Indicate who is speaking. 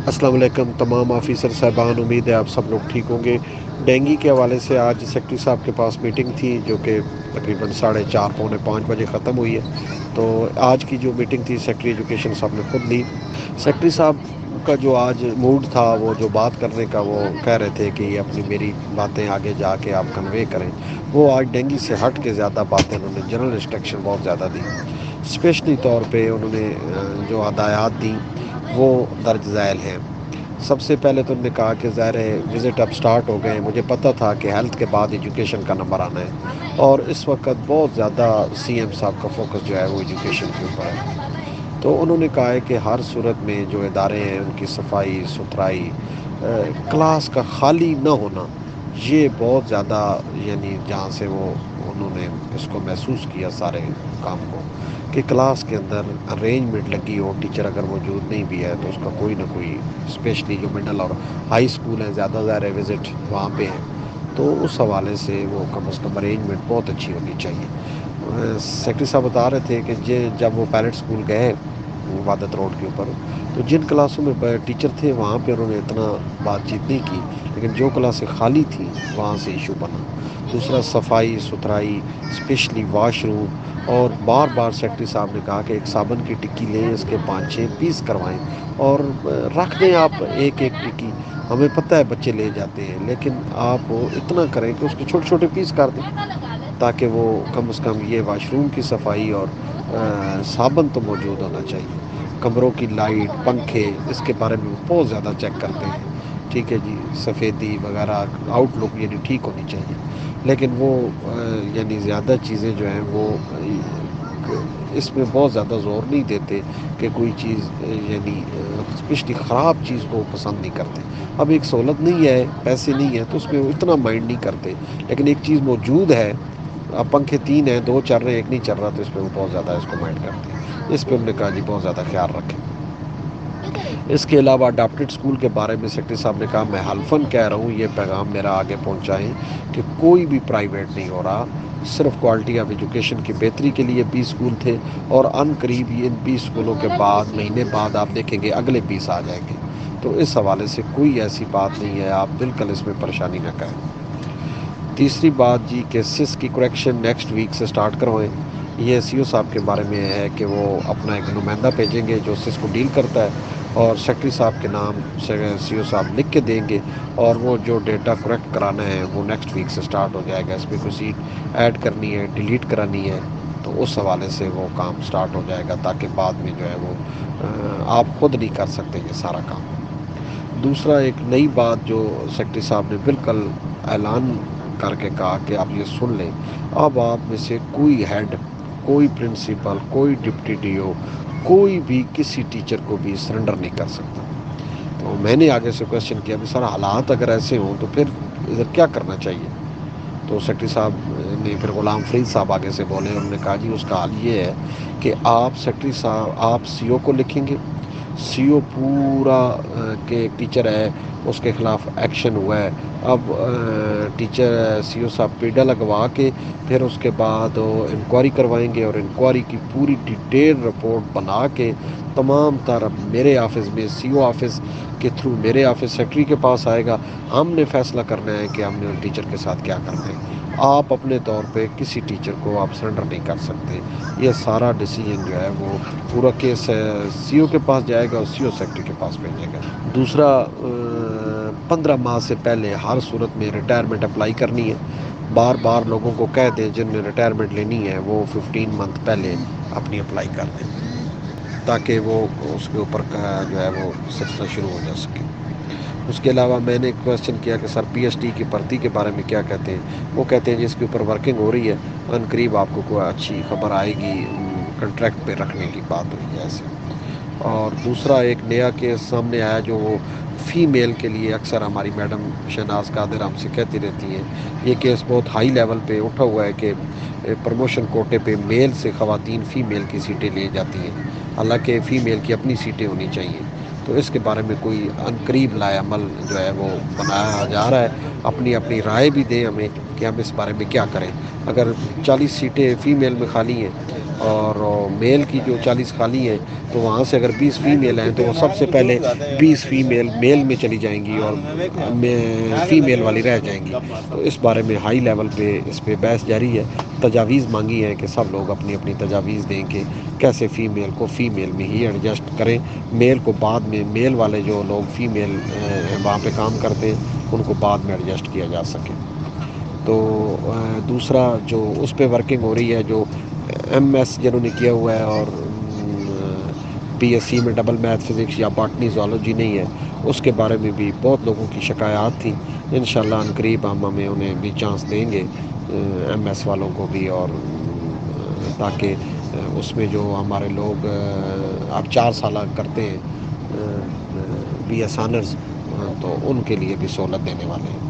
Speaker 1: السلام علیکم تمام آفیسر صاحبان، امید ہے آپ سب لوگ ٹھیک ہوں گے۔ ڈینگی کے حوالے سے آج سیکٹری صاحب کے پاس میٹنگ تھی جو کہ تقریباً 4:30 پونے 5 بجے ختم ہوئی ہے۔ تو آج کی جو میٹنگ تھی سیکٹری ایجوکیشن صاحب نے خود لی۔ سیکٹری صاحب کا جو آج موڈ تھا، وہ جو بات کرنے کا، وہ کہہ رہے تھے کہ یہ اپنی میری باتیں آگے جا کے آپ کنوے کریں۔ وہ آج ڈینگی سے ہٹ کے زیادہ باتیں انہوں نے جنرل انسٹرکشن بہت زیادہ دی۔ اسپیشلی طور پہ انہوں نے جو ہدایات دیں وہ درج ذیل ہیں۔ سب سے پہلے تو انہوں نے کہا کہ ظاہر ہے وزٹ اب سٹارٹ ہو گئے ہیں، مجھے پتہ تھا کہ ہیلتھ کے بعد ایجوکیشن کا نمبر آنا ہے، اور اس وقت بہت زیادہ سی ایم صاحب کا فوکس جو ہے وہ ایجوکیشن کے اوپر ہے۔ تو انہوں نے کہا ہے کہ ہر صورت میں جو ادارے ہیں ان کی صفائی ستھرائی، کلاس کا خالی نہ ہونا، یہ بہت زیادہ، یعنی جہاں سے وہ انہوں نے اس کو محسوس کیا سارے کام کو، کہ کلاس کے اندر ارینجمنٹ لگی ہو، ٹیچر اگر موجود نہیں بھی ہے تو اس کا کوئی نہ کوئی، اسپیشلی جو مڈل اور ہائی اسکول ہیں زیادہ ظاہر ہے وزٹ وہاں پہ ہیں، تو اس حوالے سے وہ کم از کم ارینجمنٹ بہت اچھی ہونی چاہیے۔ سیکٹری صاحب بتا رہے تھے کہ جب وہ پیرٹ اسکول گئے وادت روڈ کے اوپر، تو جن کلاسوں میں ٹیچر تھے وہاں پہ انہوں نے اتنا بات چیت نہیں کی، لیکن جو کلاسیں خالی تھیں وہاں سے ایشو بنا۔ دوسرا صفائی ستھرائی، اسپیشلی واش روم، اور بار بار سیکٹری صاحب نے کہا کہ ایک صابن کی ٹکی لیں، اس کے 5-6 پیس کروائیں اور رکھ دیں آپ ایک ایک ٹکی۔ ہمیں پتہ ہے بچے لے جاتے ہیں، لیکن آپ اتنا کریں کہ اس کے چھوٹے چھوٹے پیس کر دیں، تاکہ وہ کم از کم یہ واش روم کی صفائی اور صابن تو موجود ہونا چاہیے۔ کمروں کی لائٹ، پنکھے، اس کے بارے میں وہ بہت زیادہ چیک کرتے ہیں۔ ٹھیک ہے جی، سفیدی وغیرہ آؤٹ لک یعنی ٹھیک ہونی چاہیے، لیکن وہ یعنی زیادہ چیزیں جو ہیں وہ اس میں بہت زیادہ زور نہیں دیتے کہ کوئی چیز یعنی اسپیشلی خراب چیز کو پسند نہیں کرتے۔ اب ایک سہولت نہیں ہے، پیسے نہیں ہیں، تو اس میں وہ اتنا مائنڈ نہیں کرتے، لیکن ایک چیز موجود ہے، اب پنکھے 3 ہیں، 2 چل رہے ہیں، ایک نہیں چل رہا، تو اس پہ وہ بہت زیادہ اس کو مائنڈ کرتے ہیں۔ اس پہ انہوں نے کہا جی بہت زیادہ خیال رکھیں۔ اس کے علاوہ اڈاپٹیڈ اسکول کے بارے میں سیکرٹری صاحب نے کہا میں حلفاً کہہ رہا ہوں، یہ پیغام میرا آگے پہنچائیں کہ کوئی بھی پرائیویٹ نہیں ہو رہا، صرف کوالٹی آف ایجوکیشن کی بہتری کے لیے 20 اسکول تھے، اور ان قریب ان 20 اسکولوں کے بعد مہینے بعد آپ دیکھیں گے اگلے 20 آ جائیں گے۔ تو اس حوالے سے کوئی ایسی بات نہیں ہے، آپ بالکل اس میں پریشانی نہ کریں۔ تیسری بات جی کہ سس کی کریکشن نیکسٹ ویک سے سٹارٹ کروائیں۔ یہ سی او صاحب کے بارے میں ہے کہ وہ اپنا ایک نمائندہ بھیجیں گے جو سس کو ڈیل کرتا ہے، اور سیکٹری صاحب کے نام سی او صاحب لکھ کے دیں گے، اور وہ جو ڈیٹا کریکٹ کرانا ہے وہ نیکسٹ ویک سے سٹارٹ ہو جائے گا۔ اس پہ کوئی سیٹ ایڈ کرنی ہے، ڈیلیٹ کرانی ہے، تو اس حوالے سے وہ کام سٹارٹ ہو جائے گا، تاکہ بعد میں جو ہے وہ آپ خود نہیں کر سکتے یہ سارا کام۔ دوسرا ایک نئی بات جو سیکٹری صاحب نے بالکل اعلان کر کے کہا کہ آپ یہ سن لیں، اب آپ میں سے کوئی ہیڈ، کوئی پرنسپل، کوئی ڈپٹی ڈی او، کوئی بھی کسی ٹیچر کو بھی سرنڈر نہیں کر سکتا۔ تو میں نے آگے سے کویشچن کیا کہ سر حالات اگر ایسے ہوں تو پھر ادھر کیا کرنا چاہیے؟ تو سیکٹری صاحب نے پھر غلام فرید صاحب آگے سے بولے، انہوں نے کہا جی اس کا حال یہ ہے کہ آپ سیکٹری صاحب آپ سی او کو لکھیں گے، سی او پورا کہ ایک ٹیچر ہے اس کے خلاف ایکشن ہوا ہے، اب ٹیچر سی او صاحب پیڈا لگوا کے پھر اس کے بعد وہ انکوائری کروائیں گے، اور انکوائری کی پوری ڈیٹیل رپورٹ بنا کے تمام تر میرے آفس میں سی او آفس کے تھرو میرے آفس سیکٹری کے پاس آئے گا۔ ہم نے فیصلہ کرنا ہے کہ ہم نے ان ٹیچر کے ساتھ کیا کرنا ہے۔ آپ اپنے طور پہ کسی ٹیچر کو آپ سرنڈر نہیں کر سکتے۔ یہ سارا ڈیسیجن جو ہے وہ پورا کیس سی او کے پاس جائے گا اور سی او سیکٹری کے پاس بھیجے گا۔ دوسرا 15 ماہ سے پہلے ہر صورت میں ریٹائرمنٹ اپلائی کرنی ہے۔ بار بار لوگوں کو کہہ دیں جن نے ریٹائرمنٹ لینی ہے وہ 15 منتھ پہلے اپنی اپلائی کر دیں، تاکہ وہ اس کے اوپر جو ہے وہ سلسلہ شروع ہو جا سکے۔ اس کے علاوہ میں نے کویشچن کیا کہ سر پی ایچ ڈی کی بھرتی کے بارے میں کیا کہتے ہیں؟ وہ کہتے ہیں جس کے اوپر ورکنگ ہو رہی ہے، ان قریب آپ کو کوئی اچھی خبر آئے گی، کنٹریکٹ پہ رکھنے کی بات ہوئی ہے ایسے۔ اور دوسرا ایک نیا کیس سامنے آیا جو وہ فیمیل کے لیے اکثر ہماری میڈم شہناز قادر ہم سے کہتی رہتی ہیں، یہ کیس بہت ہائی لیول پہ اٹھا ہوا ہے کہ پروموشن کوٹے پہ میل سے خواتین فیمیل کی سیٹیں لے جاتی ہیں، حالانکہ فیمیل کی اپنی سیٹیں ہونی چاہیے۔ تو اس کے بارے میں کوئی عنقریب لائے عمل جو ہے وہ بنایا جا رہا ہے۔ اپنی اپنی رائے بھی دیں ہمیں کہ ہم اس بارے میں کیا کریں۔ اگر 40 سیٹیں فیمیل میں خالی ہیں اور میل کی جو 40 خالی ہیں تو وہاں سے اگر 20 فیمیل ہیں تو وہ سب سے پہلے 20 فیمیل میل میں چلی جائیں گی اور فیمیل والی رہ جائیں گی. تو اس بارے میں ہائی لیول پہ اس پہ بحث جاری ہے. تجاویز مانگی ہے کہ سب لوگ اپنی اپنی تجاویز دیں کہ کیسے فیمیل کو فیمیل میں ہی ایڈجسٹ کریں, میل کو بعد میں, میل والے جو لوگ فیمیل وہاں پہ کام کرتے ہیں ان کو بعد میں ایڈجسٹ کیا جا سکے. تو دوسرا جو اس پہ ورکنگ ہو رہی ہے, جو ایم ایس جنہوں نے کیا ہوا ہے اور بی ایس سی میں ڈبل میتھ فزکس یا باٹنی زالوجی نہیں ہے, اس کے بارے میں بھی بہت لوگوں کی شکایات تھیں. انشاءاللہ عنقریب ہم انہیں بھی چانس دیں گے ایم ایس والوں کو بھی, اور تاکہ اس میں جو ہمارے لوگ اب 4 سالہ کرتے ہیں بی ایس آنرز, تو ان کے لیے بھی سہولت دینے والے ہیں.